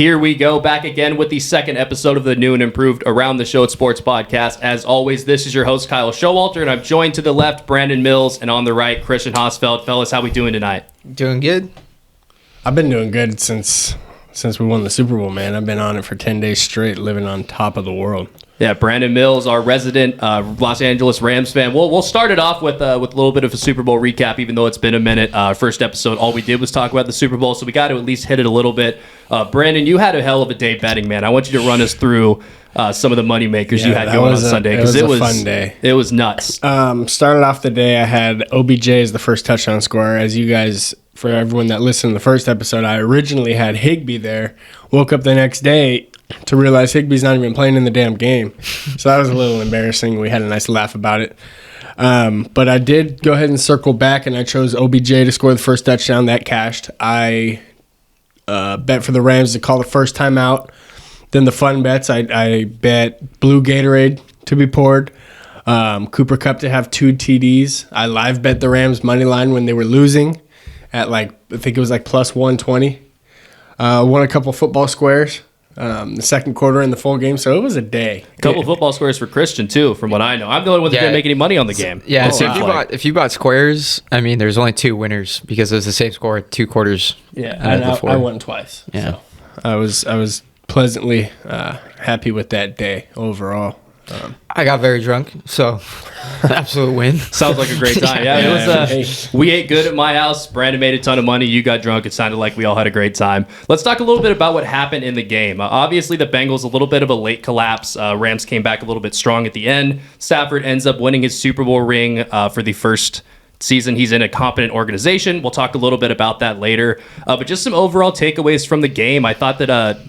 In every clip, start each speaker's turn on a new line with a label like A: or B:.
A: Here we go, back again with the second episode of the new and improved Around the Show Sports podcast. As always, this is your host, Kyle Showalter, and I'm joined to the left, Brandon Mills, and on the right, Christian Hosfeld. Fellas, how we doing tonight?
B: Doing good.
C: I've been doing good since we won the Super Bowl, man. I've been on it for 10 days straight, living on top of the world.
A: Yeah, Brandon Mills, our resident Los Angeles Rams fan. We'll start it off with a little bit of a Super Bowl recap, even though it's been a minute. First episode, all we did was talk about the Super Bowl, so we got to at least hit it a little bit. Brandon, you had a hell of a day betting, man. I want you to run us through some of the money makers you had going on Sunday, because it was a fun day. It was nuts.
C: Started off the day, I had OBJ as the first touchdown scorer. As you guys, for everyone that listened to the first episode, I originally had Higbee there. Woke up the next day to realize Higbee's not even playing in the damn game. So that was a little embarrassing. We had a nice laugh about it. But I did go ahead and circle back, and I chose OBJ to score the first touchdown. That cashed. I bet for the Rams to call the first time out. Then the fun bets, I bet blue Gatorade to be poured, Cooper Kupp to have 2 TDs. I live bet the Rams money line when they were losing at I think it was plus 120. Won a couple football squares. The second quarter in the full game, so it was a day.
A: A couple football squares for Christian too, from what I know. I'm the only one that didn't make any money on the game.
B: Yeah, so if you bought squares, I mean, there's only 2 winners because it was the same score at 2 quarters.
C: Yeah, I won twice.
B: Yeah,
C: so I was pleasantly happy with that day overall.
B: I got very drunk, so absolute win.
A: Sounds like a great time. Yeah, it was. We ate good at my house. Brandon made a ton of money. You got drunk. It sounded like we all had a great time. Let's talk a little bit about what happened in the game. Obviously, the Bengals, a little bit of a late collapse. Rams came back a little bit strong at the end. Stafford ends up winning his Super Bowl ring for the first season he's in a competent organization. We'll talk a little bit about that later. But just some overall takeaways from the game. I thought that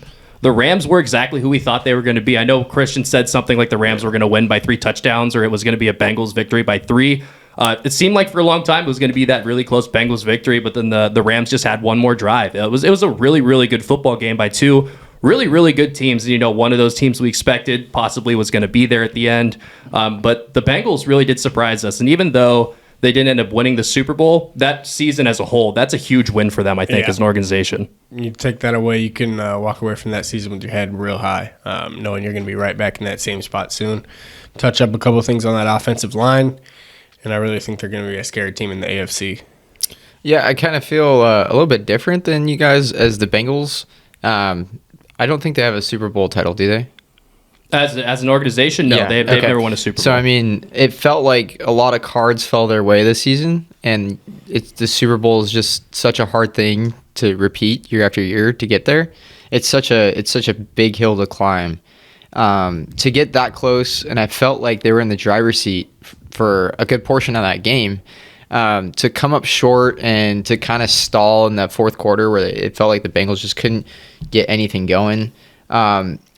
A: the Rams were exactly who we thought they were going to be. I know Christian said something like the Rams were going to win by 3 touchdowns, or it was going to be a Bengals victory by 3. It seemed like for a long time it was going to be that really close Bengals victory, but then the Rams just had one more drive. It was a really, really good football game by 2 really, really good teams. One of those teams we expected possibly was going to be there at the end. But the Bengals really did surprise us. And even though they didn't end up winning the Super Bowl, that season as a whole, that's a huge win for them, I think, as an organization.
C: You take that away, you can walk away from that season with your head real high, knowing you're going to be right back in that same spot soon. Touch up a couple of things on that offensive line, and I really think they're going to be a scary team in the AFC.
B: Yeah, I kind of feel a little bit different than you guys as the Bengals. I don't think they have a Super Bowl title, do they?
A: As an organization, no, they've never won a Super Bowl.
B: So, I mean, it felt like a lot of cards fell their way this season, and the Super Bowl is just such a hard thing to repeat year after year to get there. It's such a big hill to climb. To get that close, and I felt like they were in the driver's seat for a good portion of that game. To come up short and to kind of stall in that fourth quarter where it felt like the Bengals just couldn't get anything going.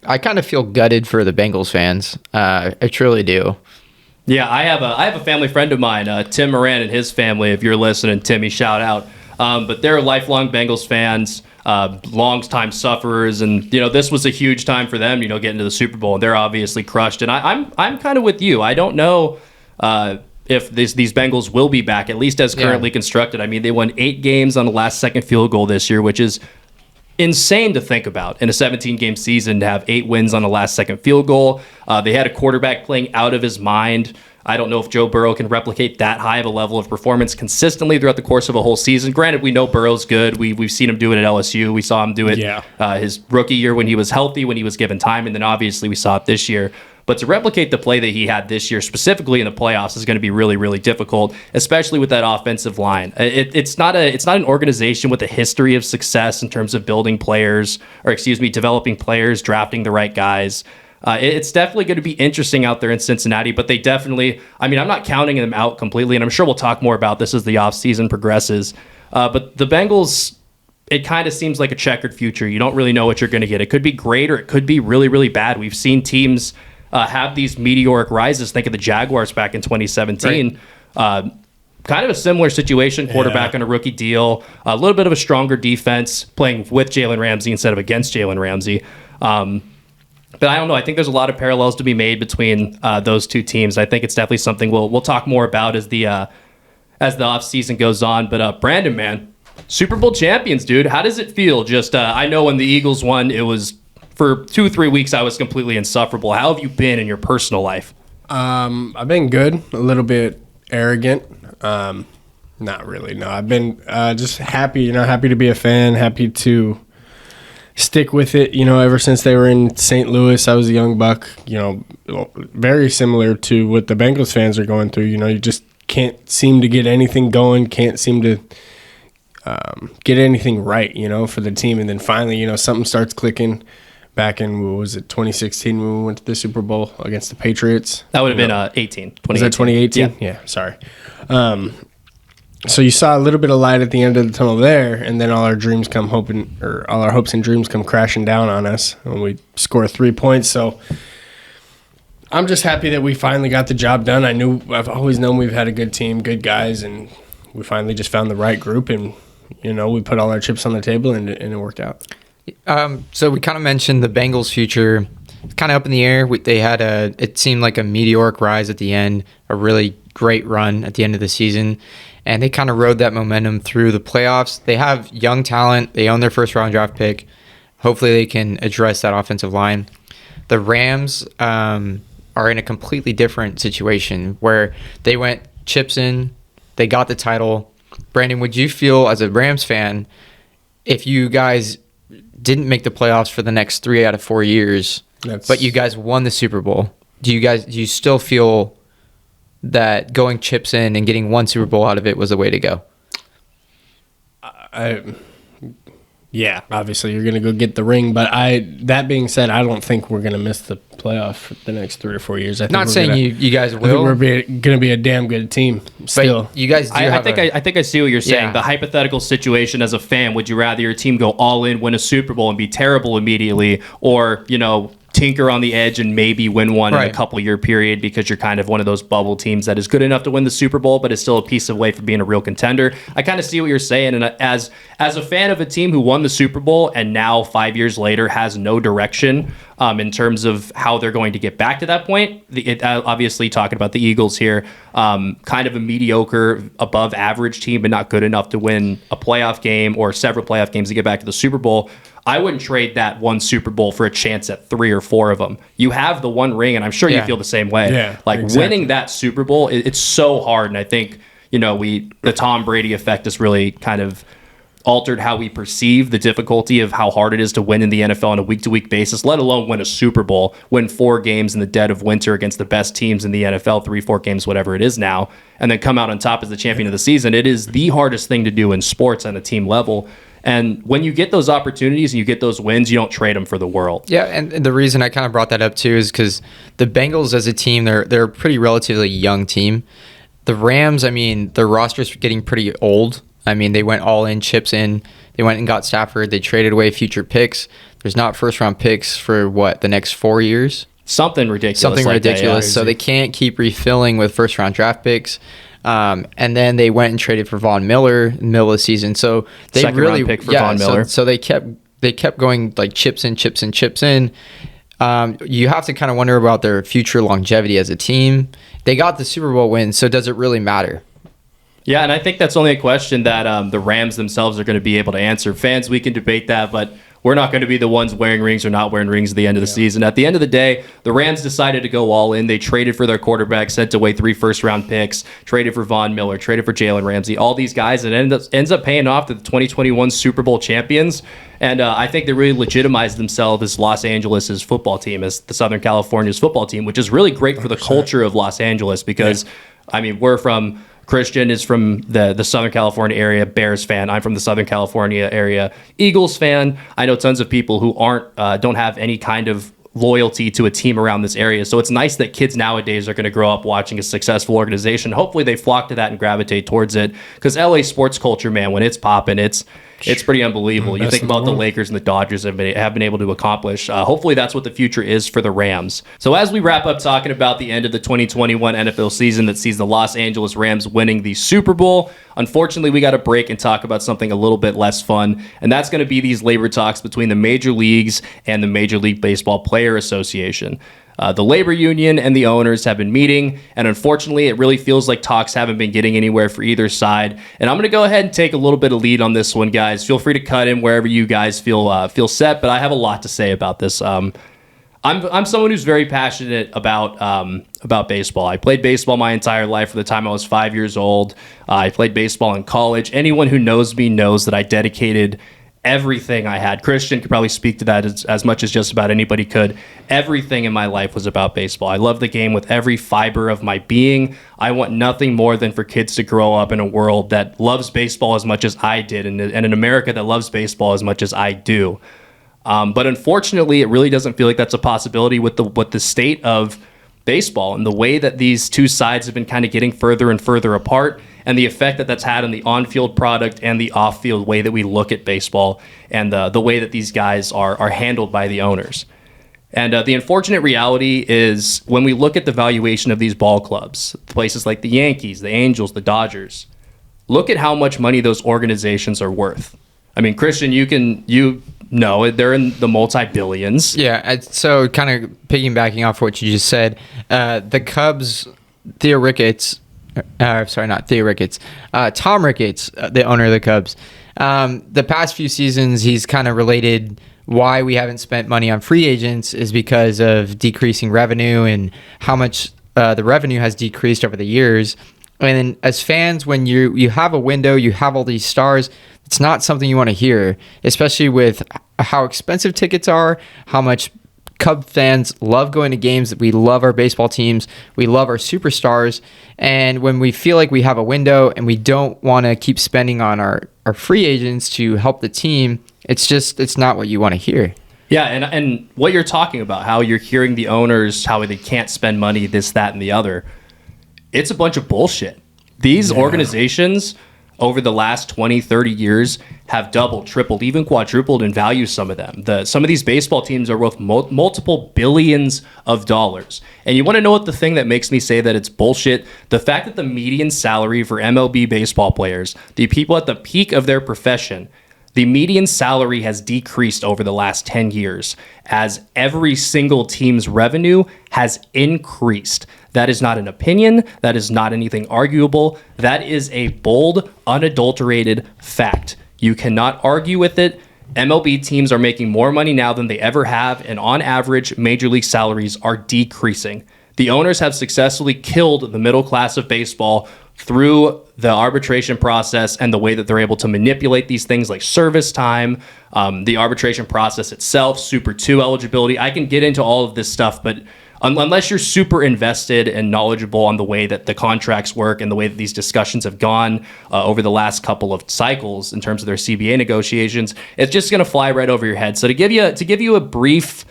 B: I kind of feel gutted for the Bengals fans. I truly do.
A: Yeah, I have a family friend of mine, Tim Moran and his family. If you're listening, Timmy, shout out. But they're lifelong Bengals fans, long-time sufferers, and this was a huge time for them. Getting to the Super Bowl, and they're obviously crushed. And I'm kind of with you. I don't know if these Bengals will be back, at least as currently constructed. I mean, they won 8 games on the last-second field goal this year, which is insane to think about in a 17-game season to have 8 wins on the last-second field goal. They had a quarterback playing out of his mind. I don't know if Joe Burrow can replicate that high of a level of performance consistently throughout the course of a whole season. Granted, we know Burrow's good. We've seen him do it at LSU. We saw him do it his rookie year when he was healthy, when he was given time, and then obviously we saw it this year. But to replicate the play that he had this year, specifically in the playoffs, is going to be really, really difficult, especially with that offensive line. It's not an organization with a history of success in terms of developing players, drafting the right guys. It's definitely going to be interesting out there in Cincinnati, but they definitely, I'm not counting them out completely, and I'm sure we'll talk more about this as the offseason progresses. But the Bengals, it kind of seems like a checkered future. You don't really know what you're going to get. It could be great or it could be really, really bad. We've seen teams have these meteoric rises. Think of the Jaguars back in 2017. Right. Kind of a similar situation, quarterback on a rookie deal, a little bit of a stronger defense, playing with Jalen Ramsey instead of against Jalen Ramsey. But I don't know. I think there's a lot of parallels to be made between those two teams. I think it's definitely something we'll talk more about as the offseason goes on. But Brandon, man, Super Bowl champions, dude. How does it feel? Just I know when the Eagles won, it was for 2-3 weeks I was completely insufferable. How have you been in your personal life?
C: I've been good, a little bit arrogant. Not really. No, I've been just happy. Happy to be a fan. Happy to stick with it. Ever since they were in St. Louis, I was a young buck. Very similar to what the Bengals fans are going through. You just can't seem to get anything going. Can't seem to get anything right. For the team, and then finally, something starts clicking. Back in, what was it, 2016 when we went to the Super Bowl against the Patriots?
A: That would have been 18.
C: Was that 2018? Yeah, sorry. So you saw a little bit of light at the end of the tunnel there, and then all our hopes and dreams come crashing down on us when we score 3 points. So I'm just happy that we finally got the job done. I've always known we've had a good team, good guys, and we finally just found the right group, and we put all our chips on the table, and it worked out.
B: So we kind of mentioned the Bengals' future, kind of up in the air. They had it seemed like a meteoric rise at the end, a really great run at the end of the season, and they kind of rode that momentum through the playoffs. They have young talent. They own their first-round draft pick. Hopefully they can address that offensive line. The Rams are in a completely different situation where they went chips in, they got the title. Brandon, would you feel as a Rams fan if you guys didn't make the playoffs for the next 3 out of 4 years, but you guys won the Super Bowl? Do you still feel that going chips in and getting one Super Bowl out of it was the way to go?
C: Yeah, obviously you're going to go get the ring, but that being said, I don't think we're going to miss the playoff for the next 3 or 4 years.
B: Not saying you guys will.
C: I think we're going to be a damn good team still.
B: But you guys do
A: I think I see what you're saying.
B: Yeah.
A: The hypothetical situation as a fan, would you rather your team go all in, win a Super Bowl, and be terrible immediately, or, tinker on the edge and maybe win one in a couple year period because you're kind of one of those bubble teams that is good enough to win the Super Bowl but is still a piece away from being a real contender? I kind of see what you're saying, and as a fan of a team who won the Super Bowl and now 5 years later has no direction in terms of how they're going to get back to that point, obviously talking about the Eagles here, kind of a mediocre, above average team but not good enough to win a playoff game or several playoff games to get back to the Super Bowl. I wouldn't trade that one Super Bowl for a chance at 3 or 4 of them. You have the one ring, and I'm sure you feel the same way.
C: Yeah, exactly.
A: Winning that Super Bowl, it's so hard, and I think the Tom Brady effect has really kind of altered how we perceive the difficulty of how hard it is to win in the NFL on a week-to-week basis, let alone win a Super Bowl, win 4 games in the dead of winter against the best teams in the NFL, 3-4 games, whatever it is now, and then come out on top as the champion of the season. It is the hardest thing to do in sports on a team level. And when you get those opportunities and you get those wins, you don't trade them for the world.
B: Yeah, and the reason I kind of brought that up too is because the Bengals as a team, they're a pretty relatively young team. The Rams, their roster's getting pretty old. They went all in, chips in. They went and got Stafford. They traded away future picks. There's not first-round picks for, the next 4 years?
A: Something ridiculous.
B: So they can't keep refilling with first-round draft picks. And then they went and traded for Von Miller in the middle of the season. So they
A: Second
B: really
A: round pick for Von Miller.
B: So they kept going like chips in. You have to kind of wonder about their future longevity as a team. They got the Super Bowl win, so does it really matter?
A: Yeah, and I think that's only a question that the Rams themselves are going to be able to answer. Fans, we can debate that, but we're not going to be the ones wearing rings or not wearing rings at the end of the season. At the end of the day, the Rams decided to go all in. They traded for their quarterback, sent away 3 first-round picks, traded for Von Miller, traded for Jalen Ramsey, all these guys, and ends up paying off to the 2021 Super Bowl champions. And I think they really legitimized themselves as Los Angeles' football team, as the Southern California's football team, which is really great for the culture of Los Angeles because, we're from... Christian is from the Southern California area, Bears fan. I'm from the Southern California area, Eagles fan. I know tons of people who don't have any kind of loyalty to a team around this area. So it's nice that kids nowadays are going to grow up watching a successful organization. Hopefully they flock to that and gravitate towards it, because LA sports culture, man, when it's popping, it's pretty unbelievable. You think about the Lakers and the Dodgers have been able to accomplish. Hopefully that's what the future is for the Rams. So as we wrap up talking about the end of the 2021 NFL season that sees the Los Angeles Rams winning the Super Bowl, unfortunately we got to break and talk about something a little bit less fun, and that's going to be these labor talks between the major leagues and the Major League Baseball Player Association. The labor union and the owners have been meeting, and unfortunately, it really feels like talks haven't been getting anywhere for either side. And I'm going to go ahead and take a little bit of lead on this one, guys. Feel free to cut in wherever you guys feel set, but I have a lot to say about this. I'm someone who's very passionate about baseball. I played baseball my entire life from the time I was 5 years old. I played baseball in college. Anyone who knows me knows that I dedicated everything I had. Christian could probably speak to that as much as just about anybody could. Everything in my life was about baseball. I love the game with every fiber of my being. I want nothing more than for kids to grow up in a world that loves baseball as much as I did, and in America that loves baseball as much as I do. But unfortunately, it really doesn't feel like that's a possibility with the state of baseball and the way that these two sides have been kind of getting further and further apart, and the effect that that's had on the on-field product and the off-field way that we look at baseball, and the way that these guys are handled by the owners. And the unfortunate reality is when we look at the valuation of these ball clubs, places like the Yankees, the Angels, the Dodgers, look at how much money those organizations are worth. I mean, Christian, you know they're in the multi-billions.
B: Yeah, so kind of piggybacking off what you just said, the Cubs, Tom Ricketts, the owner of the Cubs, the past few seasons, he's kind of related why we haven't spent money on free agents is because of decreasing revenue and how much the revenue has decreased over the years. And then as fans, when you have a window, you have all these stars, it's not something you want to hear, especially with how expensive tickets are, how much Cub fans love going to games. We love our baseball teams. We love our superstars. And when we feel like we have a window and we don't want to keep spending on our free agents to help the team, it's not what you want to hear.
A: Yeah, and what you're talking about, how you're hearing the owners, how they can't spend money, this, that, and the other, it's a bunch of bullshit. These organizations over the last 20, 30 years have doubled, tripled, even quadrupled in value, some of them. Some of these baseball teams are worth multiple billions of dollars. And you want to know what the thing that makes me say that it's bullshit? The fact that the median salary for MLB baseball players, the people at the peak of their profession, the median salary has decreased over the last 10 years as every single team's revenue has increased. That is not an opinion. That is not anything arguable. That is a bold, unadulterated fact. You cannot argue with it. MLB teams are making more money now than they ever have, and on average, major league salaries are decreasing. The owners have successfully killed the middle class of baseball through the arbitration process and the way that they're able to manipulate these things like service time, the arbitration process itself, Super 2 eligibility. I can get into all of this stuff, but unless you're super invested and knowledgeable on the way that the contracts work and the way that these discussions have gone over the last couple of cycles in terms of their CBA negotiations, it's just going to fly right over your head. So to give you a brief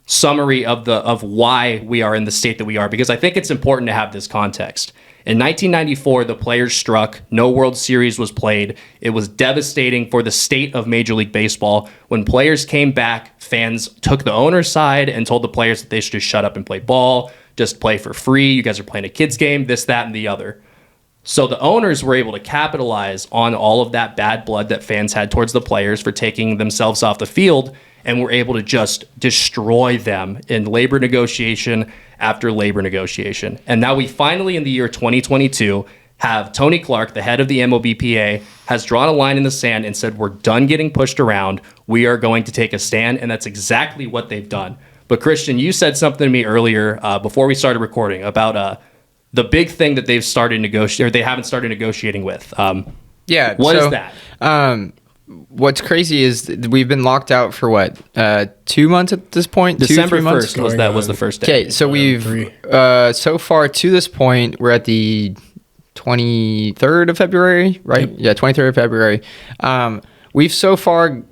A: summary of why we are in the state that we are, because I think it's important to have this context. In 1994, the players struck. No World Series was played. It was devastating for the state of Major League Baseball. When players came back, fans took the owner's side and told the players that they should just shut up and play ball, just play for free. You guys are playing a kid's game, this, that, and the other. So the owners were able to capitalize on all of that bad blood that fans had towards the players for taking themselves off the field, and were able to just destroy them in labor negotiation after labor negotiation. And now we finally, in the year 2022, have Tony Clark, the head of the MLBPA, has drawn a line in the sand and said, we're done getting pushed around. We are going to take a stand, and that's exactly what they've done. But Christian, you said something to me earlier before we started recording about the big thing that they've started negotiating, or they haven't started negotiating with. What is that?
B: What's crazy is we've been locked out for 2 months at this point?
A: December
B: 2-3 months?
A: 1st was the first day.
B: Okay, so we've so far to this point, we're at the 23rd of February, right? Yep. Yeah, 23rd of February. We've so far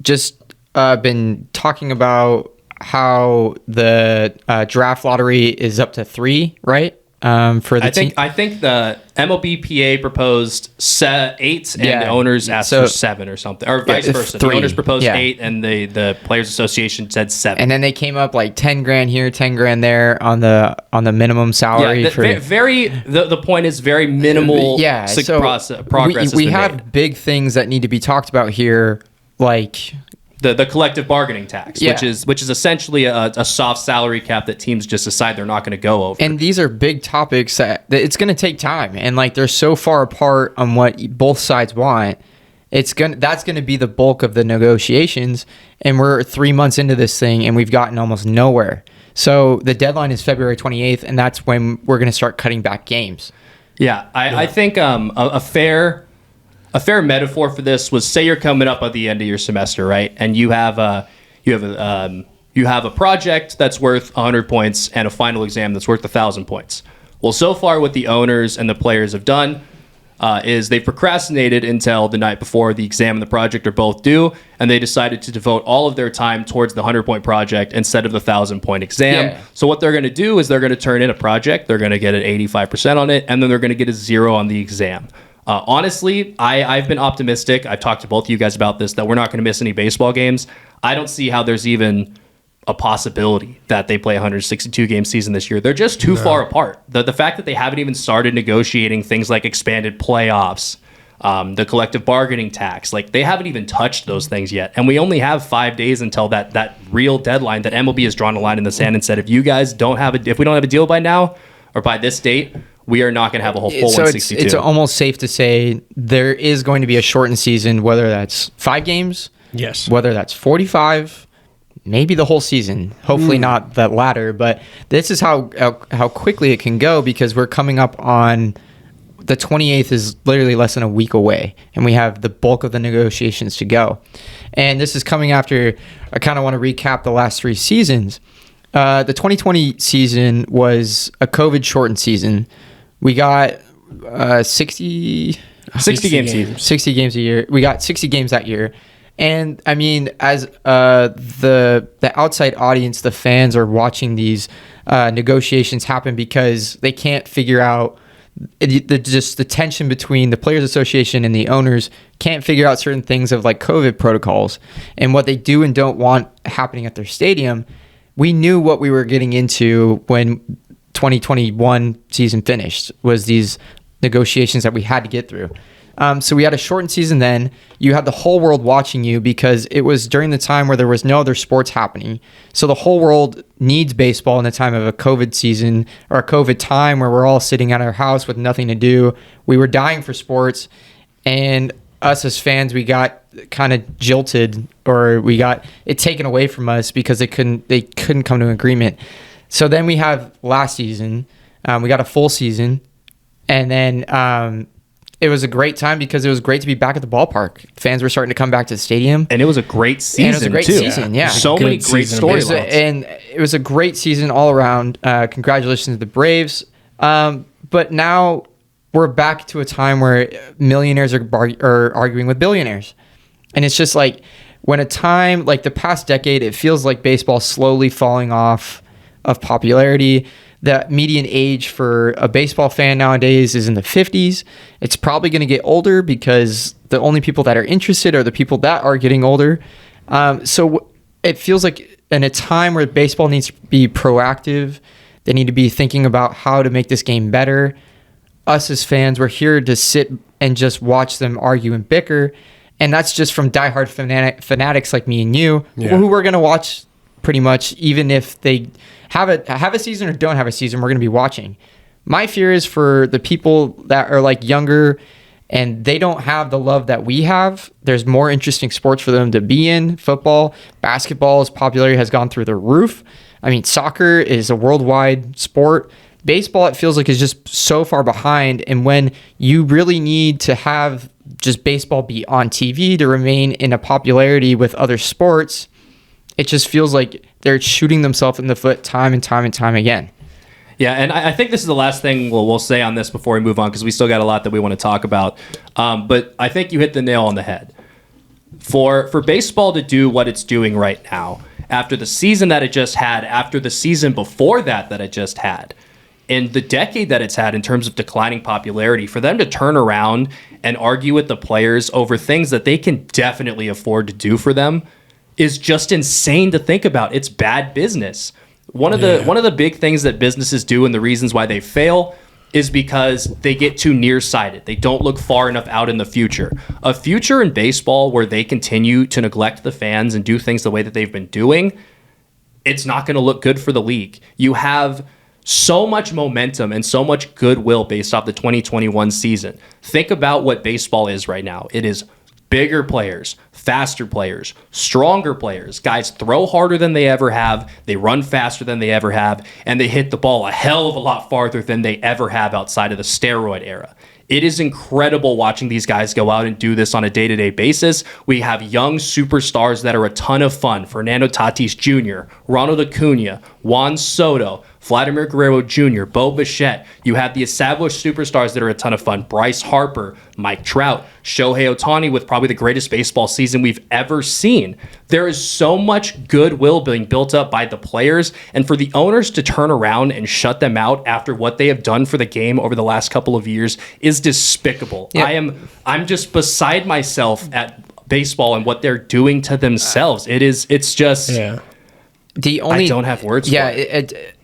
B: just been talking about how the draft lottery is up to 3, right? For the team.
A: I think the MLBPA proposed 8 and the owners asked for 7 or something, or vice versa.
B: 3.
A: The owners proposed 8 and the Players Association said 7.
B: And then they came up like 10 grand here, 10 grand there on the minimum salary.
A: The point is very minimal. Progress.
B: We have big things that need to be talked about here, like
A: the collective bargaining tax,
B: Yeah.
A: which is essentially a soft salary cap that teams just decide they're not going to go over.
B: And these are big topics that it's going to take time, and like they're so far apart on what both sides want. That's going to be the bulk of the negotiations, and we're 3 months into this thing, and we've gotten almost nowhere. So the deadline is February 28th, and that's when we're going to start cutting back games.
A: Yeah, I think a fair metaphor for this was, say you're coming up at the end of your semester, right? And you have a project that's worth 100 points and a final exam that's worth 1,000 points. Well, so far what the owners and the players have done is they've procrastinated until the night before the exam and the project are both due, and they decided to devote all of their time towards the 100-point project instead of the 1,000-point exam.
B: Yeah.
A: So what they're going to do is they're going to turn in a project, they're going to get an 85% on it, and then they're going to get a 0 on the exam. Honestly, I've been optimistic. I've talked to both of you guys about this, that we're not going to miss any baseball games. I don't see how there's even a possibility that they play a 162-game season this year. They're just too far apart. The fact that they haven't even started negotiating things like expanded playoffs, the collective bargaining tax, like they haven't even touched those things yet. And we only have 5 days until that real deadline that MLB has drawn a line in the sand and said, if we don't have a deal by now or by this date, we are not going to have a whole full 162.
B: It's almost safe to say there is going to be a shortened season, whether that's 5 games,
C: Yes.
B: whether that's 45, maybe the whole season. Hopefully not the latter, but this is how quickly it can go, because we're coming up on the 28th is literally less than a week away, and we have the bulk of the negotiations to go. And this is coming after, I kind of want to recap the last 3 seasons. The 2020 season was a COVID shortened season. We got 60
A: game season.
B: 60 games a year. We got 60 games that year. And I mean, as the outside audience, the fans are watching these negotiations happen because they can't figure out the tension between the Players Association and the owners can't figure out certain things of like COVID protocols and what they do and don't want happening at their stadium. We knew what we were getting into when 2021 season finished, was these negotiations that we had to get through. So we had a shortened season then. You had the whole world watching you because it was during the time where there was no other sports happening. So the whole world needs baseball in the time of a COVID season or a COVID time where we're all sitting at our house with nothing to do. We were dying for sports, and us as fans, we got kind of jilted, or we got it taken away from us because they couldn't come to an agreement. So then we have last season, we got a full season, and then it was a great time because it was great to be back at the ballpark. Fans were starting to come back to the stadium.
A: And it was a great season,
B: and it was a great
A: too.
B: season, yeah.
A: So
C: Good
A: many great
C: season.
A: storylines.
B: And it was a great season all around. Congratulations to the Braves. But now we're back to a time where millionaires are arguing with billionaires. And it's just like, when a time like the past decade, it feels like baseball slowly falling off of popularity. The median age for a baseball fan nowadays is in the 50s. It's probably going to get older because the only people that are interested are the people that are getting older. So it feels like in a time where baseball needs to be proactive, they need to be thinking about how to make this game better. Us as fans, we're here to sit and just watch them argue and bicker. And that's just from diehard fanatics like me and you, who we're going to watch pretty much, even if they have a season or don't have a season, we're going to be watching. My fear is for the people that are like younger and they don't have the love that we have. There's more interesting sports for them to be in. Football, basketball's popularity has gone through the roof. I mean, soccer is a worldwide sport. Baseball, it feels like, is just so far behind. And when you really need to have just baseball be on TV to remain in a popularity with other sports, it just feels like they're shooting themselves in the foot time and time and time again.
A: Yeah, and I think this is the last thing we'll say on this before we move on, because we still got a lot that we want to talk about. But I think you hit the nail on the head. For baseball to do what it's doing right now, after the season that it just had, after the season before that it just had, in the decade that it's had in terms of declining popularity, for them to turn around and argue with the players over things that they can definitely afford to do for them is just insane to think about. It's bad business. One of the big things that businesses do, and the reasons why they fail, is because they get too nearsighted. They don't look far enough out in the future. A future in baseball where they continue to neglect the fans and do things the way that they've been doing, it's not going to look good for the league. You have so much momentum and so much goodwill based off the 2021 season. Think about what baseball is right now. It is bigger players, faster players, stronger players. Guys throw harder than they ever have. They run faster than they ever have. And they hit the ball a hell of a lot farther than they ever have outside of the steroid era. It is incredible watching these guys go out and do this on a day-to-day basis. We have young superstars that are a ton of fun. Fernando Tatis Jr., Ronald Acuna, Juan Soto, Vladimir Guerrero Jr., Bo Bichette. You have the established superstars that are a ton of fun. Bryce Harper, Mike Trout, Shohei Ohtani with probably the greatest baseball season we've ever seen. There is so much goodwill being built up by the players, and for the owners to turn around and shut them out after what they have done for the game over the last couple of years is despicable. Yeah. I'm just beside myself at baseball and what they're doing to themselves. It's just I don't have words for it.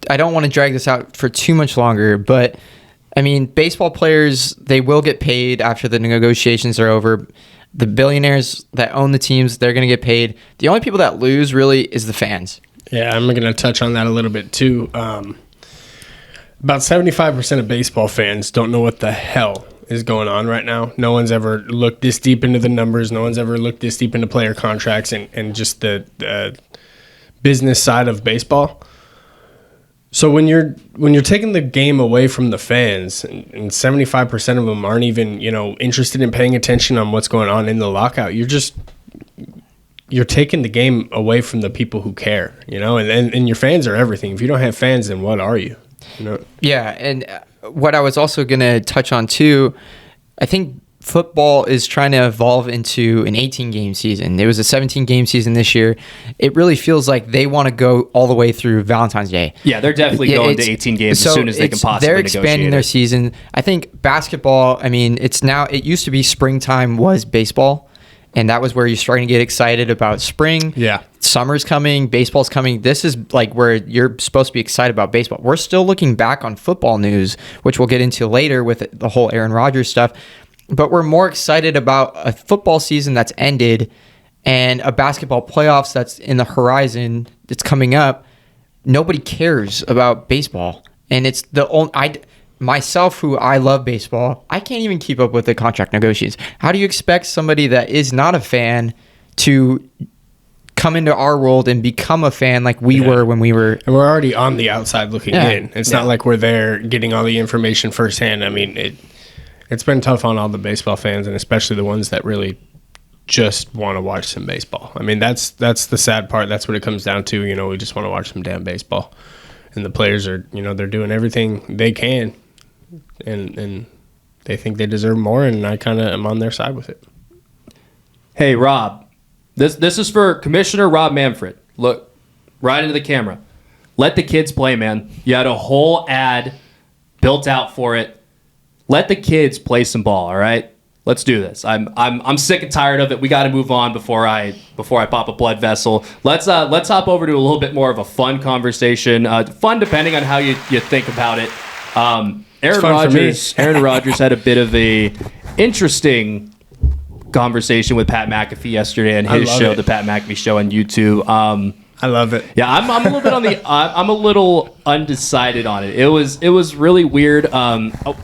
B: I don't want to drag this out for too much longer, but I mean, baseball players, they will get paid after the negotiations are over. The billionaires that own the teams, they're going to get paid. The only people that lose really is the fans.
C: Yeah, I'm going to touch on that a little bit too. About 75% of baseball fans don't know what the hell is going on right now. No one's ever looked this deep into the numbers. No one's ever looked this deep into player contracts and just the business side of baseball. So when you're taking the game away from the fans, and 75% of them aren't even interested in paying attention on what's going on in the lockout, you're taking the game away from the people who care, and your fans are everything. If you don't have fans, then what are you?
B: Yeah, and what I was also gonna touch on too, I think football is trying to evolve into an 18-game season. There was a 17-game season this year. It really feels like they want to go all the way through Valentine's Day.
A: Yeah, they're definitely going to 18 games as soon as they can possibly
B: They're expanding their season. I think basketball, it used to be springtime was baseball, and that was where you're starting to get excited about spring.
C: Yeah.
B: Summer's coming, baseball's coming. This is like where you're supposed to be excited about baseball. We're still looking back on football news, which we'll get into later with the whole Aaron Rodgers stuff. But we're more excited about a football season that's ended and a basketball playoffs that's in the horizon that's coming up. Nobody cares about baseball. And it's the only... myself, who I love baseball, I can't even keep up with the contract negotiations. How do you expect somebody that is not a fan to come into our world and become a fan like we were when we were...
C: And we're already on the outside looking in. It's not like we're there getting all the information firsthand. It's been tough on all the baseball fans, and especially the ones that really just want to watch some baseball. That's the sad part. That's what it comes down to. We just want to watch some damn baseball. And the players are, they're doing everything they can, and they think they deserve more, and I kind of am on their side with it.
A: Hey, Rob, this is for Commissioner Rob Manfred. Look right into the camera. Let the kids play, man. You had a whole ad built out for it. Let the kids play some ball, all right? Let's do this. I'm sick and tired of it. We got to move on before I pop a blood vessel. Let's hop over to a little bit more of a fun conversation. Fun depending on how you think about it. Aaron Rodgers had a bit of a interesting conversation with Pat McAfee yesterday on his show, the Pat McAfee Show on YouTube.
C: I love it.
A: Yeah, I'm a little bit on the. I'm a little undecided on it. It was really weird.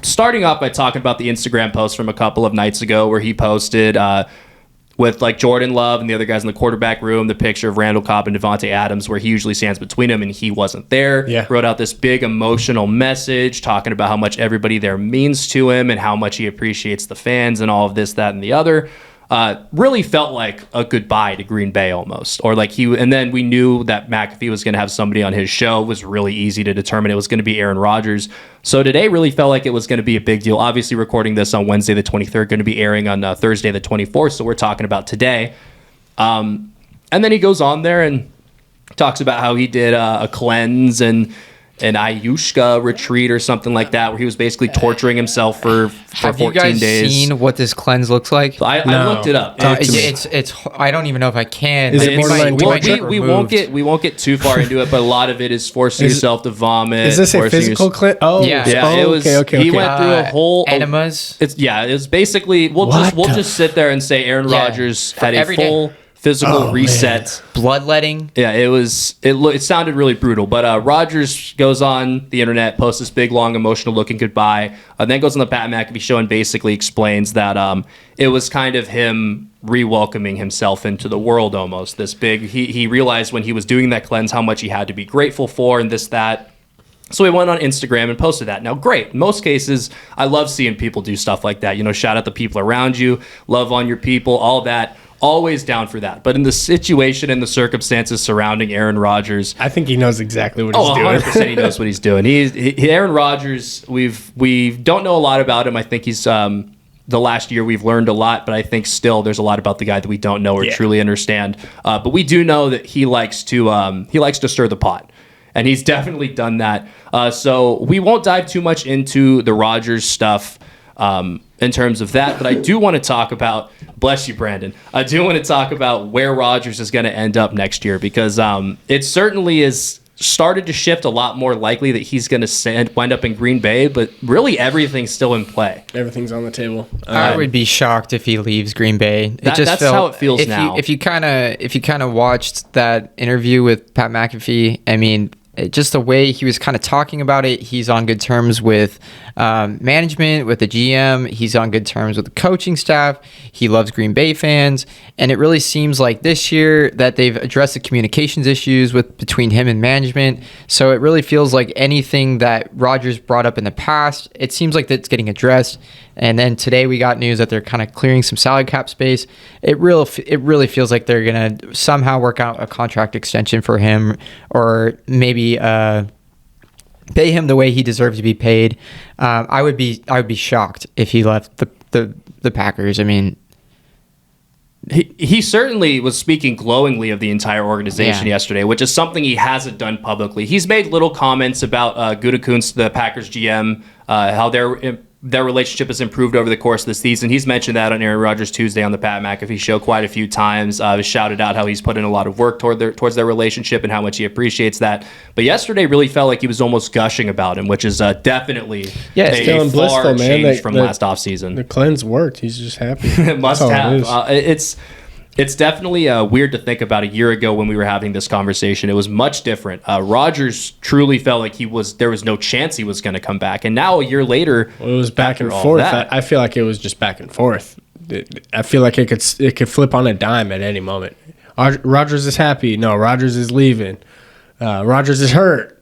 A: Starting off by talking about the Instagram post from a couple of nights ago where he posted with like Jordan Love and the other guys in the quarterback room the picture of Randall Cobb and Devontae Adams where he usually stands between them and he wasn't there.
C: Yeah.
A: Wrote out this big emotional message talking about how much everybody there means to him and how much he appreciates the fans and all of this, that, and the other. Really felt like a goodbye to Green Bay almost, or like and then we knew that McAfee was going to have somebody on his show. It was really easy to determine it was going to be Aaron Rodgers. So today really felt like it was going to be a big deal. Obviously recording this on Wednesday the 23rd, going to be airing on Thursday the 24th. So we're talking about today. And then he goes on there and talks about how he did a cleanse and an Ayushka retreat or something like that, where he was basically torturing himself for 14
B: Have you guys
A: days.
B: seen what this cleanse looks like?
A: I looked it up.
C: Talk to me.
B: It's I don't even know if I can.
C: Is it borderline torture?
A: We won't get too far into it, but a lot of it is forcing yourself to vomit.
C: Is this a
A: forcing
C: physical cleanse? Oh,
B: Yeah.
A: Yeah, it was.
C: Okay.
A: He went through a whole
B: enemas.
A: It's It's basically we'll
C: What the
A: just sit there and say Aaron
B: Yeah.
A: Rodgers
B: For
A: had a
B: every day.
A: full physical
C: Oh,
A: reset.
B: Bloodletting.
A: Yeah, it sounded really brutal. But Rodgers goes on the internet, posts this big, long, emotional looking goodbye, then goes on the Pat McAfee show and basically explains that it was kind of him re-welcoming himself into the world almost. This big, he realized when he was doing that cleanse how much he had to be grateful for and this, that. So he went on Instagram and posted that. Now, great. In most cases, I love seeing people do stuff like that. Shout out the people around you, love on your people, all that. Always down for that. But in the situation and the circumstances surrounding Aaron Rodgers,
C: I think he knows exactly what he's doing.
A: 100% he knows what he's doing. Aaron Rodgers, we don't know a lot about him. I think he's the last year we've learned a lot, but I think still there's a lot about the guy that we don't know or truly understand. But we do know that he likes to stir the pot. And he's definitely done that. So we won't dive too much into the Rodgers stuff in terms of that. But I do want to talk about, bless you, Brandon. I do want to talk about where Rodgers is going to end up next year, because it certainly is started to shift a lot more likely that he's going to wind up in Green Bay. But really everything's still in play.
C: Everything's on the table.
B: I would be shocked if he leaves Green Bay.
A: That's how it feels now.
B: If you kind of watched that interview with Pat McAfee, I mean, just the way he was kind of talking about it, he's on good terms with management, with the GM. He's on good terms with the coaching staff. He loves Green Bay fans. And it really seems like this year that they've addressed the communications issues between him and management. So it really feels like anything that Rodgers brought up in the past, it seems like that's getting addressed. And then today we got news that they're kind of clearing some salary cap space. It really feels like they're going to somehow work out a contract extension for him, or maybe pay him the way he deserves to be paid. I would be shocked if he left the Packers. I mean,
A: he certainly was speaking glowingly of the entire organization yesterday, which is something he hasn't done publicly. He's made little comments about Gutekunst, the Packers GM, how their relationship has improved over the course of the season. He's mentioned that on Aaron Rodgers Tuesday on the Pat McAfee show quite a few times. Shouted out how he's put in a lot of work towards their relationship and how much he appreciates that. But yesterday really felt like he was almost gushing about him, which is definitely a far change from last offseason.
C: The cleanse worked. He's just happy.
A: It must have. It's definitely weird to think about a year ago when we were having this conversation. It was much different. Rodgers truly felt like there was no chance he was going to come back. And now a year later,
C: it was back and forth. I feel like it was just back and forth. I feel like it could flip on a dime at any moment. Rodgers is happy. No, Rodgers is leaving. Rodgers is hurt.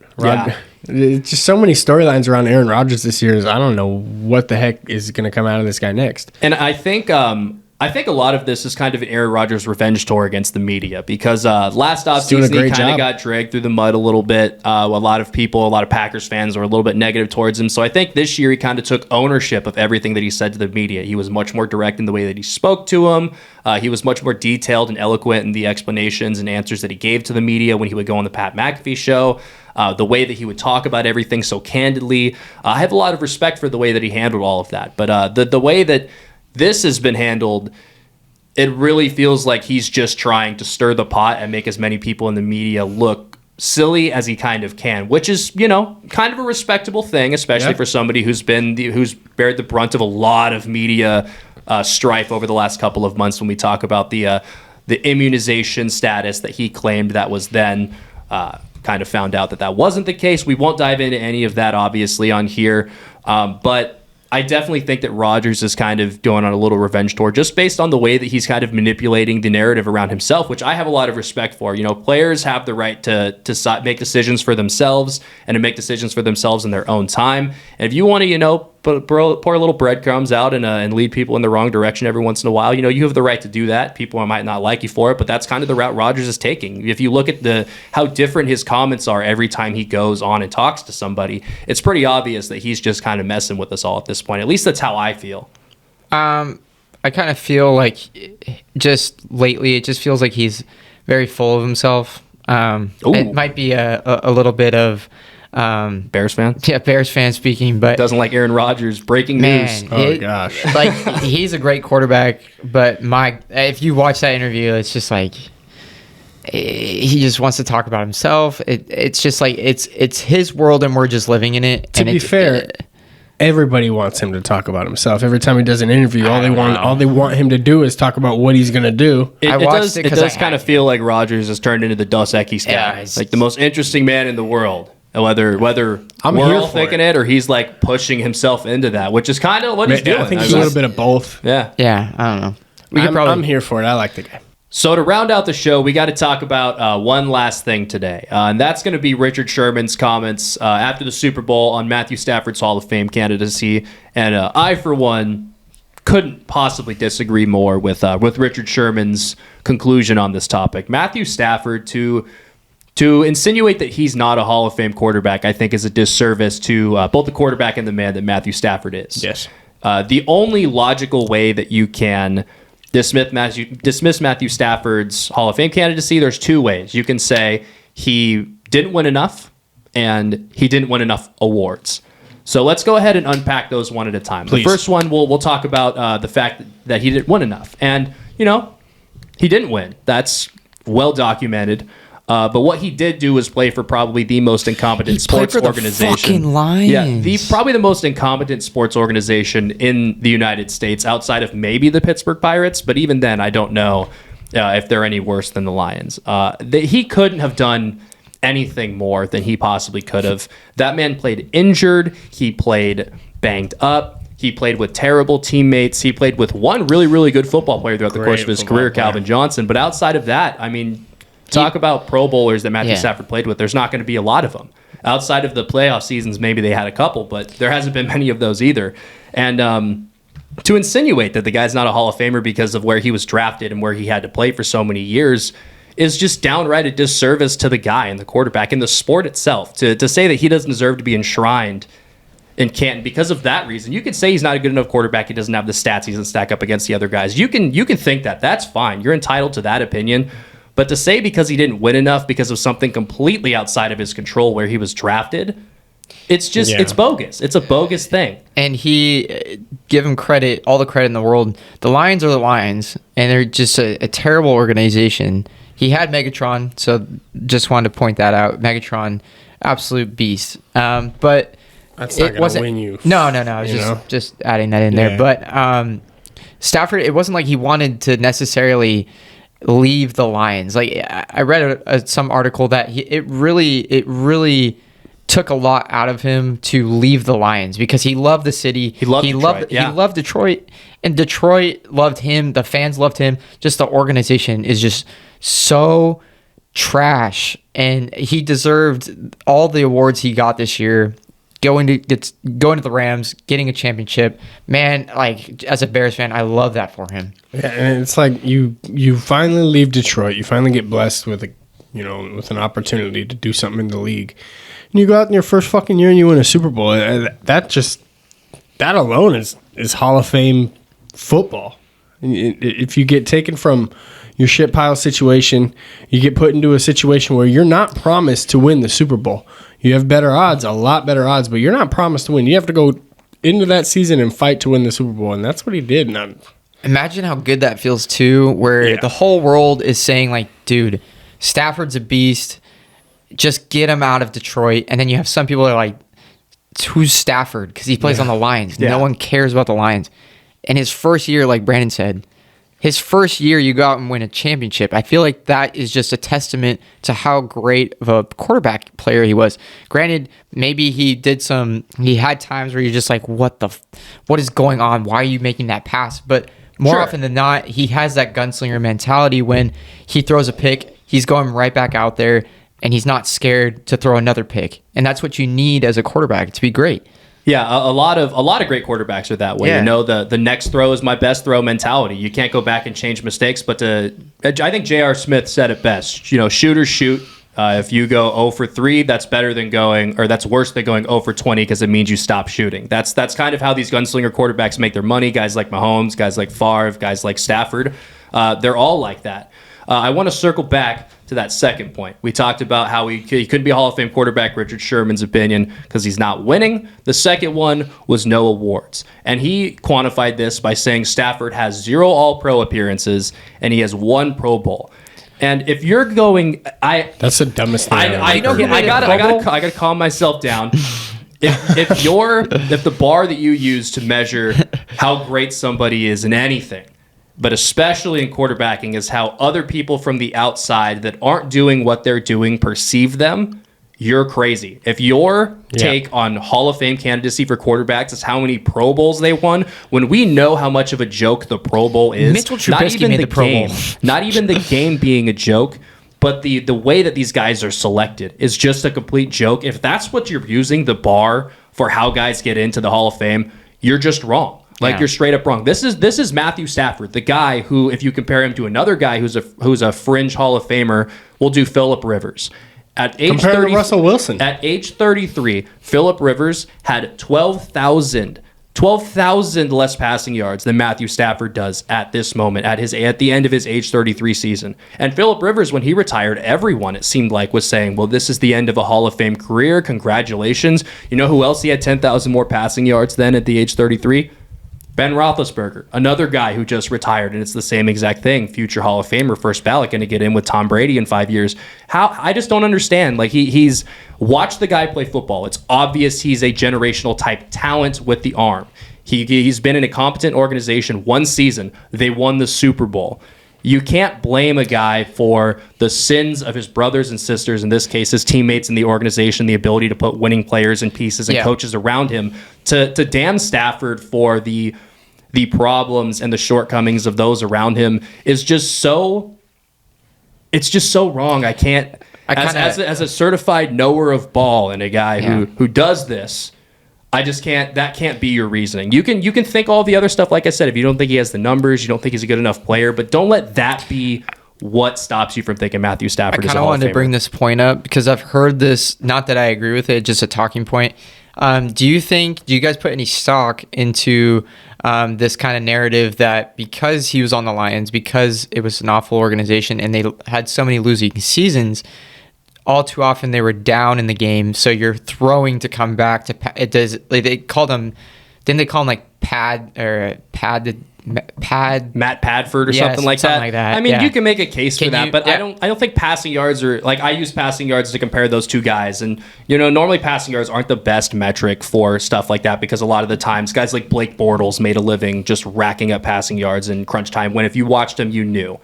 C: It's just so many storylines around Aaron Rodgers this year. I don't know what the heck is going to come out of this guy next.
A: And I think a lot of this is kind of an Aaron Rodgers revenge tour against the media, because last offseason he kind of got dragged through the mud a little bit. A lot of Packers fans were a little bit negative towards him. So I think this year he kind of took ownership of everything that he said to the media. He was much more direct in the way that he spoke to him. He was much more detailed and eloquent in the explanations and answers that he gave to the media when he would go on the Pat McAfee show. The way that he would talk about everything so candidly. I have a lot of respect for the way that he handled all of that. But the way that this has been handled, it really feels like he's just trying to stir the pot and make as many people in the media look silly as he kind of can, which is, kind of a respectable thing, especially for somebody who's bared the brunt of a lot of media strife over the last couple of months when we talk about the immunization status that he claimed that was then kind of found out that wasn't the case. We won't dive into any of that, obviously, on here, but I definitely think that Rodgers is kind of going on a little revenge tour just based on the way that he's kind of manipulating the narrative around himself, which I have a lot of respect for. Players have the right to make decisions for themselves and to make decisions for themselves in their own time. And if you want to, pour little breadcrumbs out and lead people in the wrong direction every once in a while, you have the right to do that. People might not like you for it, but that's kind of the route Rodgers is taking. If you look at how different his comments are every time he goes on and talks to somebody, it's pretty obvious that he's just kind of messing with us all at this point. At least that's how I feel.
B: I kind of feel like just lately, it just feels like he's very full of himself. It might be a little bit of
A: Bears fan?
B: Yeah, Bears fan speaking, but
A: Doesn't like Aaron Rodgers. Breaking news.
C: Oh, gosh.
B: like he's a great quarterback, but if you watch that interview, it's just like he just wants to talk about himself. It's just like it's his world, and we're just living in it.
C: To be fair, everybody wants him to talk about himself. Every time he does an interview, all they want him to do is talk about what he's gonna do.
A: It
B: watched
A: does,
B: it 'cause
A: does
B: I
A: kind of feel like Rodgers has turned into the Dos Equis guy.
B: Yeah,
A: like the most interesting man in the world. Whether
C: I'm
A: we're
C: here
A: all
C: for
A: thinking
C: it.
A: it or he's like pushing himself into that, which is kind of what he's doing.
C: I think it's a little bit of both.
A: Yeah.
B: Yeah, I don't know.
C: I'm here for it. I like the guy.
A: So to round out the show, we got to talk about one last thing today, and that's going to be Richard Sherman's comments after the Super Bowl on Matthew Stafford's Hall of Fame candidacy. And I, for one, couldn't possibly disagree more with Richard Sherman's conclusion on this topic. Matthew Stafford, to insinuate that he's not a Hall of Fame quarterback, I think is a disservice to both the quarterback and the man that Matthew Stafford is.
C: Yes.
A: The only logical way that you can dismiss Matthew Stafford's Hall of Fame candidacy, there's two ways. You can say he didn't win enough and he didn't win enough awards. So let's go ahead and unpack those one at a time.
C: Please.
A: The first one, we'll talk about the fact that he didn't win enough. And, he didn't win. That's well documented. But what he did do was play for probably the most incompetent sports organization.
B: Fucking Lions.
A: Yeah, probably the most incompetent sports organization in the United States, outside of maybe the Pittsburgh Pirates. But even then, I don't know if they're any worse than the Lions. He couldn't have done anything more than he possibly could have. That man played injured. He played banged up. He played with terrible teammates. He played with one really, really good football player throughout the course of his career, Calvin Johnson. But outside of that, I mean, talk about Pro Bowlers that Matthew Stafford played with. There's not going to be a lot of them. Outside of the playoff seasons, maybe they had a couple, but there hasn't been many of those either. And to insinuate that the guy's not a Hall of Famer because of where he was drafted and where he had to play for so many years is just downright a disservice to the guy and the quarterback and the sport itself. To say that he doesn't deserve to be enshrined in Canton because of that reason. You could say he's not a good enough quarterback. He doesn't have the stats. He doesn't stack up against the other guys. You can think that. That's fine. You're entitled to that opinion. But to say because he didn't win enough because of something completely outside of his control where he was drafted, it's bogus. It's a bogus thing.
B: And give him credit, all the credit in the world. The Lions are the Lions, and they're just a terrible organization. He had Megatron, so just wanted to point that out. Megatron, absolute beast. But
C: that's not going to win you.
B: No. I was just adding that in there. But Stafford, it wasn't like he wanted to necessarily leave the Lions. Like I read some article that it really took a lot out of him to leave the Lions because he loved the city. He loved Detroit, and Detroit loved him. The fans loved him. Just the organization is just so trash, and he deserved all the awards he got this year. Going to the Rams, getting a championship, man. Like as a Bears fan, I love that for him.
C: Yeah, and it's like you finally leave Detroit. You finally get blessed with with an opportunity to do something in the league, and you go out in your first fucking year and you win a Super Bowl. That alone is Hall of Fame football. If you get taken from your shit pile situation, you get put into a situation where you're not promised to win the Super Bowl. You have better odds, a lot better odds, but you're not promised to win. You have to go into that season and fight to win the Super Bowl, and that's what he did.
B: Imagine how good that feels, too, where the whole world is saying, like, dude, Stafford's a beast. Just get him out of Detroit. And then you have some people that are like, who's Stafford? Because he plays on the Lions. Yeah. No one cares about the Lions. And his first year, like Brandon said, his first year, you go out and win a championship. I feel like that is just a testament to how great of a quarterback player he was. Granted, maybe he had times where you're just like, what is going on? Why are you making that pass? But more often than not, he has that gunslinger mentality. When he throws a pick, he's going right back out there, and he's not scared to throw another pick. And that's what you need as a quarterback to be great.
A: Yeah, a lot of great quarterbers are that way.
B: Yeah.
A: The next throw is my best throw mentality. You can't go back and change mistakes. But I think J.R. Smith said it best. Shooters shoot. If you go 0 for 3, that's that's worse than going 0 for 20 because it means you stop shooting. That's kind of how these gunslinger quarterbacks make their money. Guys like Mahomes, guys like Favre, guys like Stafford, they're all like that. I want to circle back to that second point. We talked about how he couldn't be a Hall of Fame quarterback, Richard Sherman's opinion, because he's not winning. The second one was no awards. And he quantified this by saying Stafford has 0 All-Pro appearances and he has 1 Pro Bowl. And if you're going,
C: that's the dumbest thing.
A: I gotta calm myself down. If the bar that you use to measure how great somebody is in anything, but especially in quarterbacking, is how other people from the outside that aren't doing what they're doing perceive them, you're crazy. If your take on Hall of Fame candidacy for quarterbacks is how many Pro Bowls they won, when we know how much of a joke the Pro Bowl is,
B: Mitchell Trubisky made the Pro Bowl.
A: Not even the game being a joke, but the way that these guys are selected is just a complete joke. If that's what you're using the bar for how guys get into the Hall of Fame, you're just wrong. You're straight up wrong. This is Matthew Stafford, the guy who, if you compare him to another guy who's a fringe Hall of Famer, we'll do Phillip Rivers. At age 30,
C: to Russell Wilson.
A: At age 33, Phillip Rivers had 12,000 less passing yards than Matthew Stafford does at this moment, at the end of his age 33 season. And Phillip Rivers, when he retired, everyone, it seemed like, was saying, well, this is the end of a Hall of Fame career. Congratulations. You know who else he had 10,000 more passing yards than at the age 33? Ben Roethlisberger, another guy who just retired, and it's the same exact thing. Future Hall of Famer, first ballot, going to get in with Tom Brady in 5 years. I just don't understand. He's watched the guy play football. It's obvious he's a generational type talent with the arm. He's been in a competent organization 1 season. They won the Super Bowl. You can't blame a guy for the sins of his brothers and sisters, in this case, his teammates in the organization, the ability to put winning players and pieces and coaches around him, to damn Stafford for the problems and the shortcomings of those around him is just so, it's just so wrong. I can't, as a certified knower of ball and a guy who does this, I just can't, that can't be your reasoning. You can think all the other stuff, like I said, if you don't think he has the numbers, you don't think he's a good enough player, but don't let that be what stops you from thinking Matthew Stafford is a Hall of Famer. I kind of wanted
B: to bring this point up because I've heard this, not that I agree with it, just a talking point. Do you guys put any stock into this kind of narrative that because he was on the Lions, because it was an awful organization and they had so many losing seasons, all too often they were down in the game, so you're throwing to come back to it does they called him, didn't they call him like Matt
A: Padford or something like that. I mean, you can make a case for that, but I don't think passing yards are, like, I use passing yards to compare those two guys, and normally passing yards aren't the best metric for stuff like that because a lot of the times guys like Blake Bortles made a living just racking up passing yards in crunch time when if you watched him you knew.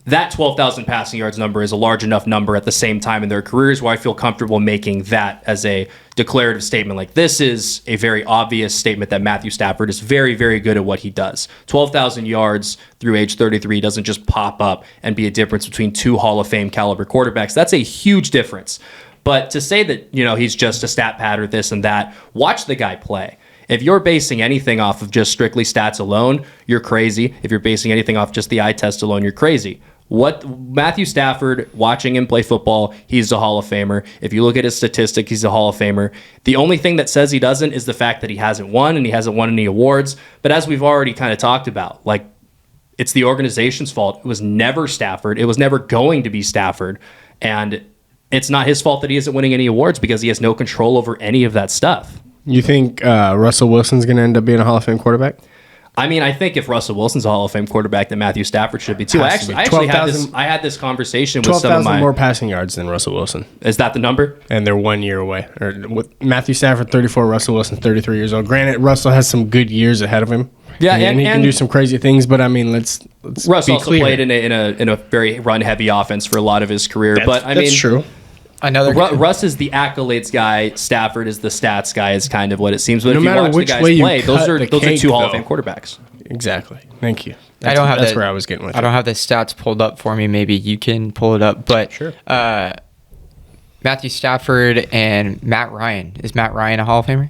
A: That 12,000 passing yards number is a large enough number at the same time in their careers where I feel comfortable making that as a declarative statement. Like, this is a very obvious statement that Matthew Stafford is very, very good at what he does. 12,000 yards through age 33 doesn't just pop up and be a difference between 2 Hall of Fame caliber quarterbacks. That's a huge difference. But to say that, he's just a stat pad or this and that, watch the guy play. If you're basing anything off of just strictly stats alone, you're crazy. If you're basing anything off just the eye test alone, you're crazy. What Matthew Stafford, watching him play football, he's a Hall of Famer. If you look at his statistic, he's a Hall of Famer. The only thing that says he doesn't is the fact that he hasn't won and he hasn't won any awards. But as we've already kind of talked about, like, it's the organization's fault. It was never Stafford. It was never going to be Stafford. And it's not his fault that he isn't winning any awards because he has no control over any of that stuff.
C: You think Russell Wilson's going to end up being a Hall of Fame quarterback?
A: I mean, I think if Russell Wilson's a Hall of Fame quarterback, then Matthew Stafford should be too. I actually had this conversation with some of my
C: 12,000 more passing yards than Russell Wilson.
A: Is that the number?
C: And they're 1 year away. Or with Matthew Stafford, 34, Russell Wilson, 33 years old. Granted, Russell has some good years ahead of him. Yeah, and he can do some crazy things. But I mean, let's
A: Russ
C: be
A: also
C: clear.
A: played in a very run heavy offense for a lot of his career. That's
C: true.
A: Russ is the accolades guy. Stafford is the stats guy. Is kind of what it seems. But
C: no
A: if you
C: matter
A: watch
C: which
A: the guys
C: way you
A: play, those are
C: cake,
A: two Hall of
C: though.
A: Fame quarterbacks.
C: Exactly. Thank you.
B: That's
C: where I was getting with.
B: I don't have the stats pulled up for me. Maybe you can pull it up. But
C: sure.
B: Matthew Stafford and Matt Ryan. Is Matt Ryan a Hall of Famer?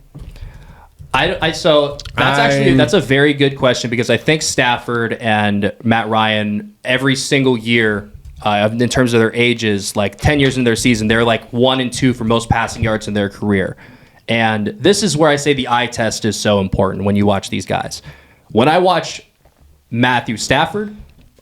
A: So that's a very good question because I think Stafford and Matt Ryan every single year. In terms of their ages, like 10 years in their season, they're like 1 and 2 for most passing yards in their career. And this is where I say the eye test is so important when you watch these guys. When I watch Matthew Stafford,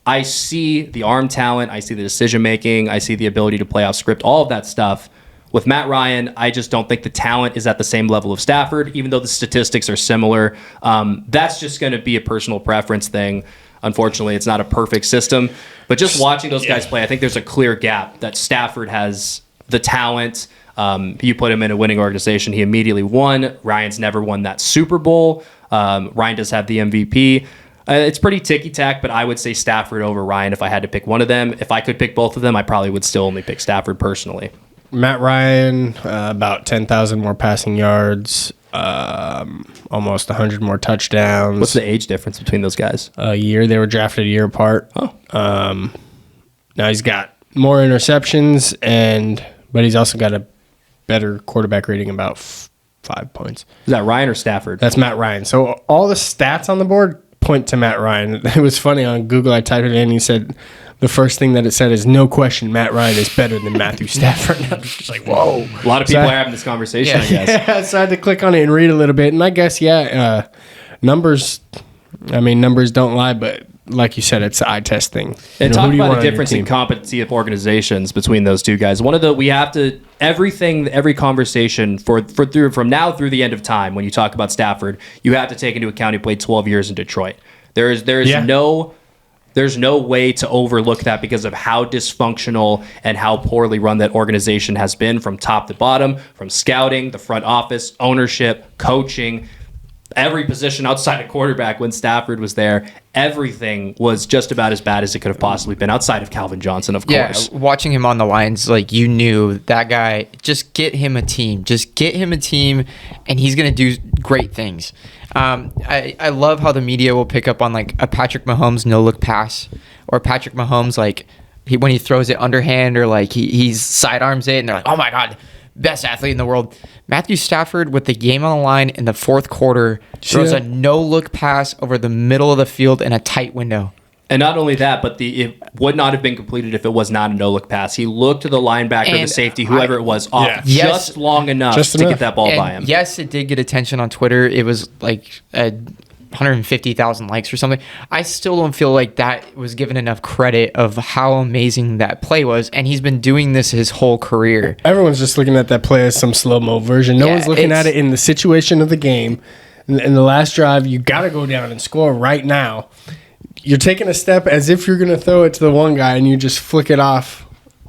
A: I see the arm talent, I see the decision making, I see the ability to play off script, all of that stuff. With Matt Ryan, I just don't think the talent is at the same level of Stafford, even though the statistics are similar. That's just going to be a personal preference thing. Unfortunately, it's not a perfect system. But just watching those guys play, I think there's a clear gap that Stafford has the talent. You put him in a winning organization, he immediately won. Ryan's never won that Super Bowl. Ryan does have the MVP. It's pretty ticky-tack, but I would say Stafford over Ryan if I had to pick one of them. If I could pick both of them, I probably would still only pick Stafford personally.
C: Matt Ryan, about 10,000 more passing yards, almost 100 more touchdowns.
A: What's the age difference between those guys?
C: A year. They were drafted a year apart.
A: Oh.
C: Now he's got more interceptions, but he's also got a better quarterback rating, about 5 points.
A: Is that Ryan or Stafford?
C: That's Matt Ryan. So all the stats on the board point to Matt Ryan. It was funny on Google. I typed it in and he said the first thing that it said is no question Matt Ryan is better than Matthew Stafford. I was just like, whoa.
A: A lot of people are having this conversation, I guess.
C: Yeah, so I had to click on it and read a little bit. And I guess, numbers don't lie, but like you said, it's an eye test thing.
A: And talk about the difference in competency of organizations between those two guys. Every conversation from now through the end of time, when you talk about Stafford, you have to take into account he played 12 years in Detroit. There's no way to overlook that because of how dysfunctional and how poorly run that organization has been from top to bottom, from scouting, the front office, ownership, coaching, every position outside of quarterback. When Stafford was there, everything was just about as bad as it could have possibly been, outside of Calvin Johnson, of course.
B: Yeah, watching him on the Lions, you knew that guy, just get him a team. Just get him a team, and he's going to do great things. I love how the media will pick up on, a Patrick Mahomes no-look pass, or Patrick Mahomes, when he throws it underhand, or, he sidearms it, and they're like, oh, my God, best athlete in the world. Matthew Stafford, with the game on the line in the fourth quarter, throws a no-look pass over the middle of the field in a tight window.
A: And not only that, but it would not have been completed if it was not a no-look pass. He looked to the linebacker, the safety, whoever it was, off just long enough to get that ball by him.
B: Yes, it did get attention on Twitter. It was 150,000 likes or something. I still don't feel like that was given enough credit of how amazing that play was, and he's been doing this his whole career.
C: Everyone's just looking at that play as some slow-mo version. No one's looking at it in the situation of the game. In the last drive, you got to go down and score right now. You're taking a step as if you're going to throw it to the one guy, and you just flick it off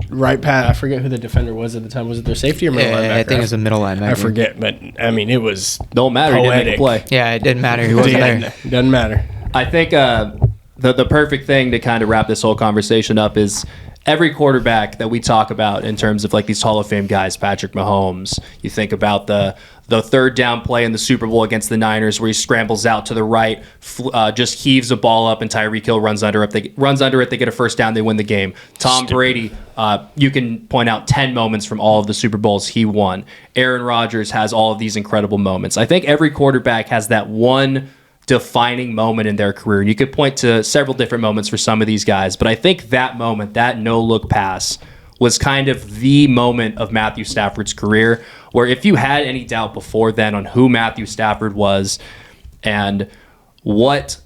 C: right past. I forget who the defender was at the time. Was it their safety or middle linebacker?
B: I think it was a middle linebacker.
C: I forget, but it was
A: don't matter. Poetic. He didn't make a play.
B: Yeah, it didn't matter. He wasn't there.
C: Doesn't matter.
A: I think the perfect thing to kind of wrap this whole conversation up is every quarterback that we talk about in terms of these Hall of Fame guys, Patrick Mahomes. You think about the third down play in the Super Bowl against the Niners where he scrambles out to the right, just heaves a ball up, and Tyreek Hill runs under it. They get a first down, they win the game. Tom Brady, you can point out 10 moments from all of the Super Bowls he won. Aaron Rodgers has all of these incredible moments. I think every quarterback has that one defining moment in their career. And you could point to several different moments for some of these guys, but I think that moment, that no-look pass, was kind of the moment of Matthew Stafford's career, where if you had any doubt before then on who Matthew Stafford was and what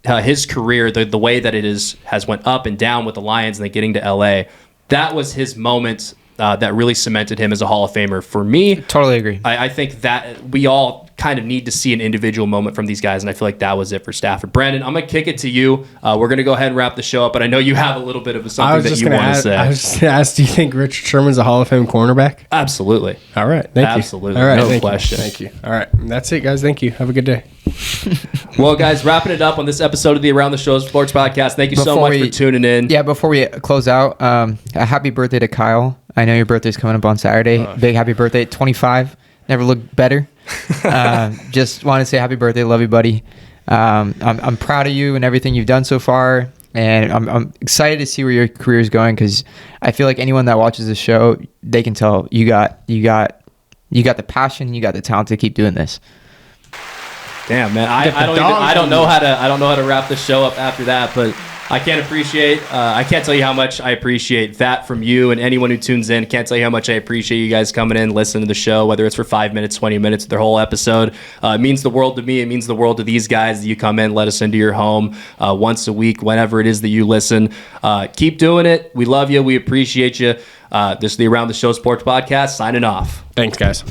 A: his career, the way that it has went up and down with the Lions and then getting to LA, that was his moment that really cemented him as a Hall of Famer. For me,
B: totally agree.
A: I think that we all kind of need to see an individual moment from these guys, and I feel like that was it for Stafford. Brandon, I'm going to kick it to you. We're going to go ahead and wrap the show up, but I know you have a little bit of something that you want to say.
C: I was just going to ask, do you think Richard Sherman's a Hall of Fame cornerback?
A: Absolutely.
C: All right. Thank you.
A: Absolutely.
C: All right.
A: No question.
C: Thank you. All right. That's it, guys. Thank you. Have a good day.
A: Well, guys, wrapping it up on this episode of the Around the Show Sports Podcast. Thank you so much for tuning in.
B: Yeah, before we close out, a happy birthday to Kyle. I know your birthday's coming up on Saturday. Big happy birthday at 25. Never looked better. Just want to say happy birthday. Love you, buddy. I'm proud of you and everything you've done so far. And I'm excited to see where your career is going, because I feel like anyone that watches the show, they can tell you got the passion, you got the talent to keep doing this.
A: Damn, man, I don't know how to wrap the show up after that, but I can't tell you how much I appreciate that from you and anyone who tunes in. Can't tell you how much I appreciate you guys coming in, listening to the show, whether it's for 5 minutes, 20 minutes, their whole episode. It means the world to me. It means the world to these guys that you come in, let us into your home once a week, whenever it is that you listen. Keep doing it. We love you. We appreciate you. This is the Around the Show Sports Podcast, signing off.
C: Thanks, guys.